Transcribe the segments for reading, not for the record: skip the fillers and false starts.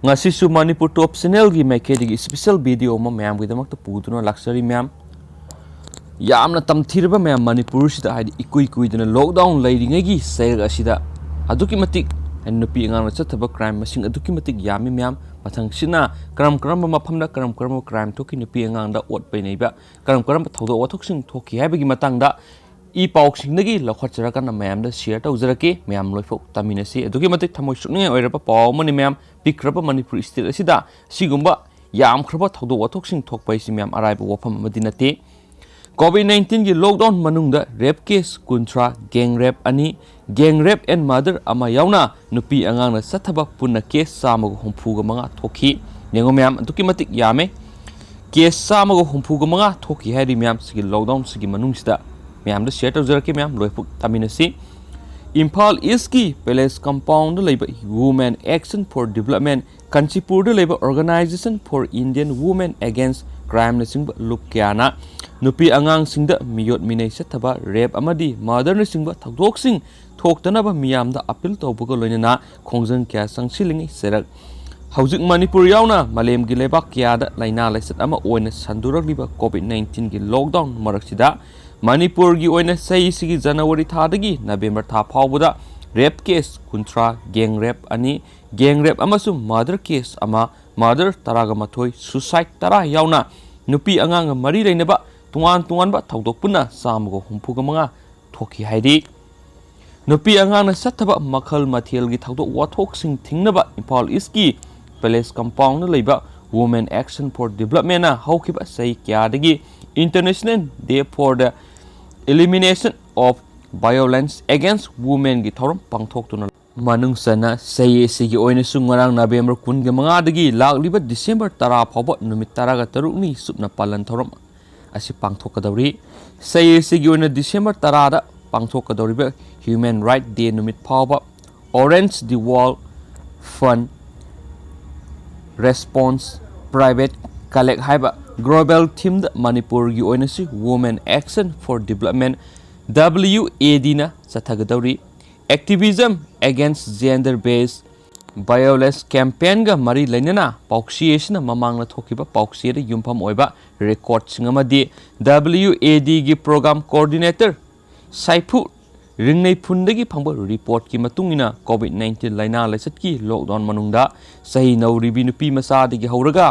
ngasisu Manipur Top Channel gi maikedi special video ma mayam gi damak puduna luxury mayam yamna tamthirba mayam Manipur sida haidi ikui kuiduna lockdown leiringai gi sel asida aduki matik nupi angang chathaba crime masing aduki matik yami mayam mathang sina karam mafamda karam crime thoki nupi angang da ot painaiba karam thodo wathok sing thoki haibagi matangda I pauk singnagi lakhwatjara kana mayam da share tawjarake mayam loifok taminasi aduki matik thamoi sukningai oiraba paw mani mayam pikraba Manipur state asida sigumba yam khraba thodo wathok sing thokpai si mayam araiba wafam madinate COVID-19 gi lockdown manungda rape case kuntra gang rape ani gang rape and murder ama yauna nupi angang na sathaba punna case samago humfuga manga thoki nengo mayam aduki matik yame case samago humfuga manga thoki hairi mayam sigi lockdown sigi manungsida mayam da share tawjarake mayam loifuk taminasi Imphal East ki Palace Compound leiba Women Action for Development Kanchipur da leiba Organization for Indian Women Against Crime na singba lukkyana nupi angang singda miyot minai sathaba rape amadi murder na singba thakdok sing thoktanaba miyam da appeal tawbuga loinana khongjang kya sangsilingi serak Haujik Manipur yauna malem gi lebak kya da laina laisat ama oina sandurak liba COVID-19 gi lockdown maraksida Manipur gi oina sei sigi January thadagi November tha phawbuda rape case kuntra gang rape ani gang rape amasum murder case ama murder taraga mathoi suicide tara yauna nupi angang mari leinaba tungan ba thaudok puna samgo humpuga manga thoki haidi nupi angang na sathaba makhal mathel gi thaudok wathok sing thingnaba Imphal East ki Palace Compound leiba Women Action for Development na haukiba sei kya dagi International Day for the Elimination of Violence Against Women gi thorom pangthok tuna manung sana sei sigi oina sungarang November kun ga manga dagi lagliba December tara phawba numit tara ga taruk ni supna palan thorom asi pangthok kadawri sei sigi oina December tara da pangthok kadawri Human Right Day numit phawba Orange the Wall Fund Response Private Collect haiba global theme da Manipur gi oina si Women Action for Development WAD na sathagadawri Activism Against Gender-Based Violence Campaign ga mari lainana pauksiyesna mamangna thokiba pauksiyada yumpham oiba record singamadi WAD gi program coordinator Saipu ringnei phundagi phangba report ki matungina COVID-19 laina laisat ki lockdown manungda sahi nauribi nupi masa digi hauraga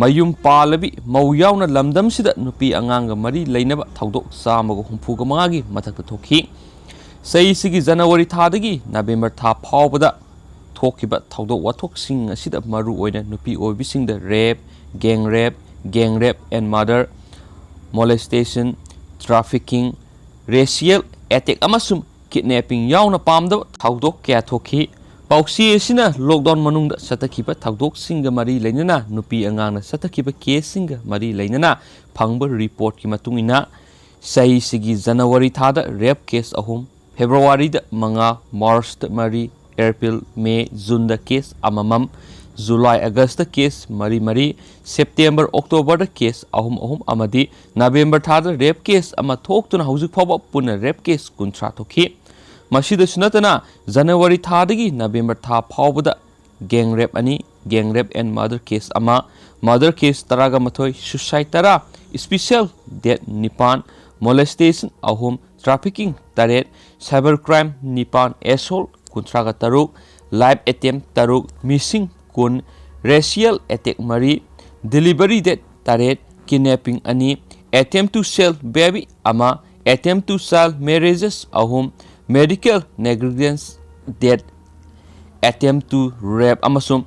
mayum palabi mauyawna lamdam sida nupi anganga mari lainaba thaudok samago humfuga mangagi mathakta thokhi sei sigi January thadagi November tha phawbada thokiba thaudok wathok sing asida maru oina nupi oibisingda rape and murder molestation trafficking racial attack amasum kidnapping yauna pamda thaudok kya thokhi pauksi asina lockdown manungda satakhiba thaudok singa mari lainana nupi angangna satakhiba case singa mari lainana phangba report ki matungina sei sigi January thada rape case ahum February da manga March da mari April May June da case amamam July August da case mari September October da case ahum amadi November thada rape case ama thoktuna haujuk phawba puna rape case kuntra thokhi masida sunatana January thadagi November tha phawbada gang rape and murder case ama murder case taraga mathoi suicide tara special death nipan molestation ahum trafficking taret cybercrime nipan assault kuntraga taruk live attempt taruk missing kun racial attack mari delivery death taret kidnapping ani attempt to sell baby ama attempt to sell marriages ahum medical negligence death attempt to rape amasum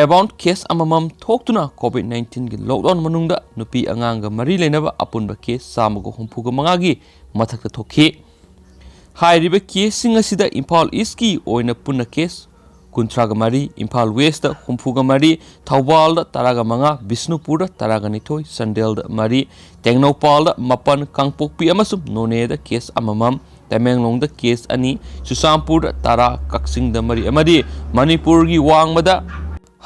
about case amamam thoktuna COVID-19 gi lockdown manungda nupi anganga mari leinaba apunba case samago humpuga mangagi mathakta thokhi hairiba case singa sida Imphal East ki oina punna case kuntraga mari Imphal West da humpuga mari Thawbal da taraga manga Bisnupur da taraga nithoi Sandel da mari Tengnopal da mapan Kangpokpi amasum None da case amamam Tamenglong da case ani Susampur da tara Kaksing da mari amadi Manipur gi wangmada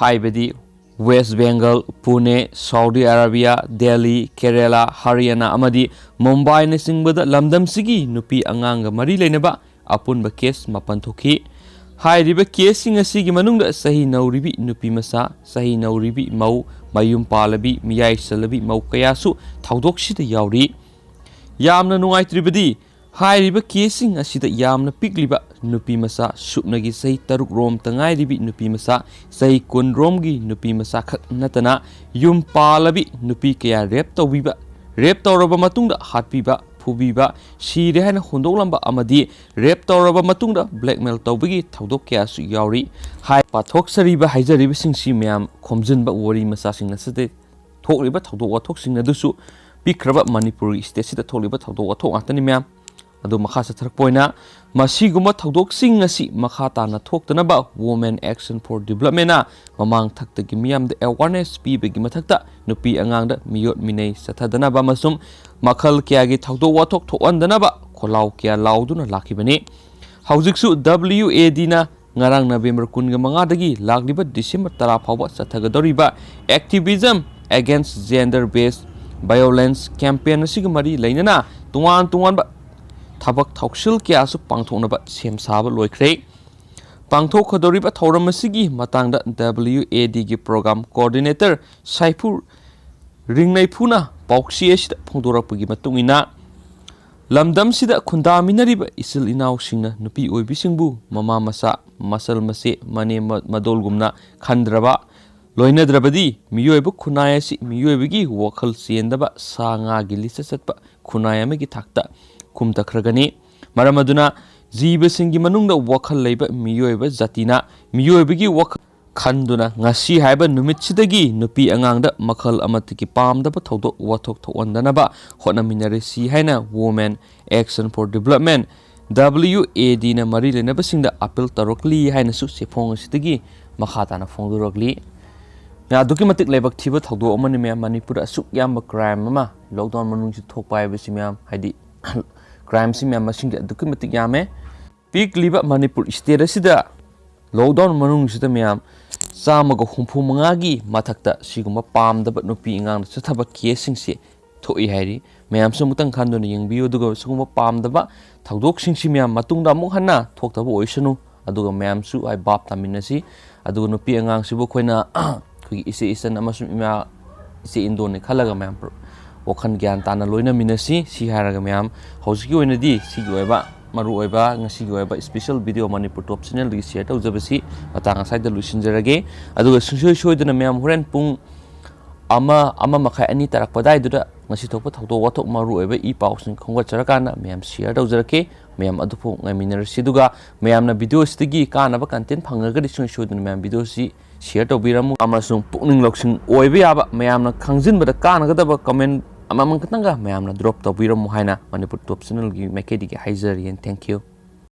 haibadi West Bengal Pune Saudi Arabia Delhi Kerala Haryana amadi Mumbai na singbada lamdam sigi nupi anganga mari leinaba apunba case mapan thokhi हाइरिबा केसिंग असिगी मनुंगदा सही नौरिबी नुपी मसा सही नौरिबी मौ मयुम पालबी मियाई सलबी मौ कयासु थौदोक्सिदा यावरी यामना नुंगाइत्रिबदी हाइरिबा केसिंग असिदा यामना पिकलिबा नुपी मसा सुपनगी सही तरुक रोम तंगाइरिबी नुपी मसा सही कुन रोमगी नुपी मसा खक नतना युम पालबी नुपी कया रेप तौरबा मतुंगदा हाटपीबा फुबीबा सीरे हाइना हुंदोलंबा अमदी रेप तौरबा मतुंगदा ब्लैकमेल तौबगी थौदोक कयासु यावरी हाइ पाथोक्सरीबा हाइजरीबा सिंगसी म्याम खोमजिनबा वरी मसासिंग नसदे थोकलिबा थौदोक वाथोक्सिंग नदुसु पिखरबा मणिपुर स्टेटसिदा थोकलिबा थौदोक वाथोक आतनी म्याम अदु मखा सथरकपोइना मसीगुमा थौदोक्सिंग असि मखा ताना थोक्तनबा वुमेन एक्शन फॉर डेवलपमेंट ना ममांग थक्तगी मियामदा अवेयरनेस पीबगी मथक्ता नुपी अंगांगदा मियोट मिनै सथदनबा मसुम मखल क्यागी थौदोक वाथोक थोअंदनबा खोलाव क्या लाउदुना लाखिबनी हौजिकसु WAD ना ngarang November 15 dagi lagliba December 10 फावबा सथगदोरिबा activism against gender based violence campaign असिग मरी लेनना तुवान थबक थौक्सिल क्यासु पांथोनबा सेम साबा लोइख्रे पांथोखदोरिबा थौरमसिगी मतंगदा WAD गी प्रोग्राम कोऑर्डिनेटर साइफुर रिंगनैफुना पाउक्सी एसिदा फोंदोरपगी मतुंगिना लमदमसिदा खुंदामिनरिबा इसिल इनाउसिंगना नुपी ओइबिसिंगबु ममा मसा मसल मसे मने मदोलगुमना खंद्रबा लोइनद्रबदी मियोइबु खुनायसि मियोइबगी वखल चेंदबा सांगागी लिसा सतपा खुनायमगी थाक्ता खुमतखरगनी मरमदुना जीवसिंगी मनुंगदा वखल लैबा मियोइबा जातिना मियोइबगी वखल खंदुना ngasi haiba numitsidagi nupi angangda makhal amatiki pamdaba thodok wathok thondanaba honaminare si haina women action for development WAD na mari lenaba singda appeal tarokli haina su sefong sidagi makhata na phongdurokli na duki matik lebak thiba thodok amani me manipur asuk yamba crime ama lockdown manung si thokpai besi me haidi crime si me masingda duki matik yame peak liba manipur state asida lockdown manung sida me चामग हुंफु मंगागी मथक्ता सिगुम पामदब नुपी इंगांग चथब केसिंग से थोई हैरी मैम सुमुतंग खानदुन यंगबियो दुग सुगुम पामदब थौदोक सिंगसी मैम मतुंगदा मुक हन्ना थोक्तब ओइसनु अदुग मैम सु आइ बाप तामिनसी अदुग नुपी इंगांग सिबु खोइना खुगी इसे इसन अमसु इमा इसे इंदोने खलगा मैम वखन ज्ञान ताना लोइना मिनसी सि हारगा ma'am हौजिकी ओइनदी सिगी ओइबा maru oiba ngasi oiba special video manipur top channel gi share tawjabasi matang asai da lusinjarage aduga sungsoi dana myam horen pung ama makhai ani tarak padai duda ngasi thokpa thokto wathok maru oiba I paw sing khongwa charakana myam share tawjarake myam adupu ngaminar siduga myamna video stigi kana ba content phangaga di sungsoi dana myam video si share tawbiramu amasung pukning loksing oiba yaba myamna khangjin bada kana ga da comment amamang katanga mayamna drop tawbiramu haina manipur top channel gi maikedi gi haizer yen thank you